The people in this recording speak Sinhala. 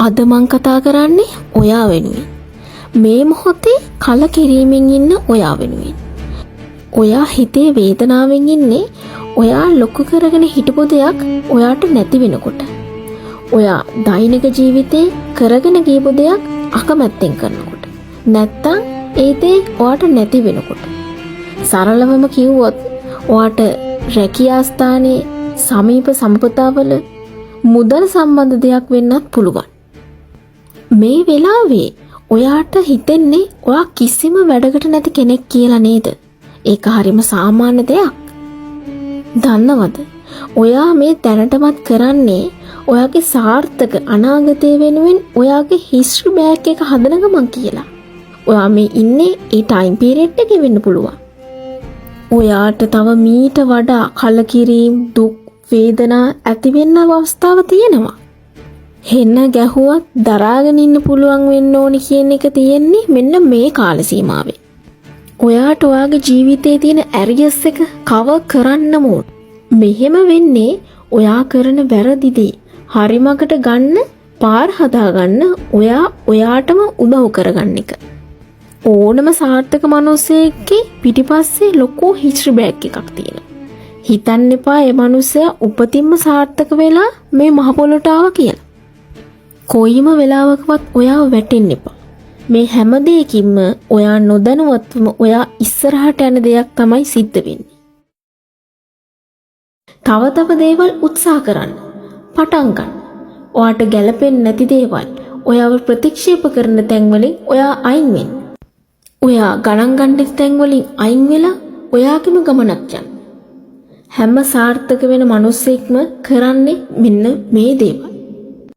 අද මං කතා කරන්නේ ඔයා වෙනුවෙන්. මේ මොහොතේ කලකිරීමෙන් ඉන්න ඔයා වෙනුවෙන්. ඔයා හිතේ වේදනාවෙන් ඉන්නේ ඔයා ලොකු කරගෙන හිටපු දෙයක් ඔයාට නැති වෙනකොට. ඔයා දෛනික ජීවිතේ කරගෙන ගියපු දෙයක් අකමැත්තෙන් කරනකොට. නැත්තම් ඒ දේ ඔයාට නැති වෙනකොට. සරලවම කිව්වොත් ඔයාට රැකියා ස්ථානයේ සමීප සම්පතාවල මුදල් සම්බන්ධ දෙයක් වෙන්නත් පුළුවන්. මේ වෙලාවේ ඔයාට හිතෙන්නේ ඔයා කිසිම වැඩකට නැති කෙනෙක් කියලා නේද? ඒක හරිම සාමාන්‍ය දෙයක්. දන්නවද? ඔයා මේ දැනටමත් කරන්නේ ඔයාගේ සාර්ථක අනාගතය වෙනුවෙන් ඔයාගේ හිස්ටරි බෑග් එක හදන ගමන් කියලා. ඔයා මේ ඉන්නේ ඒ ටයිම් පීරියඩ් එකේ වෙන්න පුළුවන්. ඔයාට තව මීට වඩා කලකිරීම, දුක්, වේදනා ඇති වෙන්න අවස්ථාව තියෙනවා. හෙන්න ගැහුවත් දරාගෙන ඉන්න පුළුවන් වෙන්න ඕනි කියන එක තියෙන්නේ මෙන්න මේ කාල සීමාවේ. ඔයාට ඔයාගේ ජීවිතයේ තියෙන ඇරියස් එක කවර් කරන්න ඕන. මෙහෙම වෙන්නේ ඔයා කරන වැරදි දේ හරි මගට ගන්න, පාර හදාගන්න ඔයා ඔයාටම උදව් කරගන්න එක. ඕනම සාර්ථක මිනිසෙක්ගේ පිටිපස්සේ ලොකු හිස්ටරි බෑග් එකක් තියෙනවා. හිතන්න එපා ඒ මිනිසයා උපතින්ම සාර්ථක වෙලා මේ මහ පොළොට ආවා කියලා. කොයිම වෙලාවකවත් ඔයාව වැටෙන්න එපා. මේ හැම දෙයකින්ම ඔයා නොදැනුවත්වම ඔයා ඉස්සරහට යන දෙයක් තමයි සිද්ධ වෙන්නේ. තව දේවල් උත්සාහ කරන්න. පටන් ගන්න. ඔයාට ගැළපෙන්නේ නැති දේවල්, ඔයාව ප්‍රතික්ෂේප කරන තැන් වලින් ඔයා අයින් වෙන්න. ඔයා ගණන් ගන්න තැන් වලින් අයින් වෙලා ඔයාගේම ගමනක් යන්න. හැම සාර්ථක වෙන මිනිස්සෙක්ම කරන්නේ මෙන්න මේ දේවල්.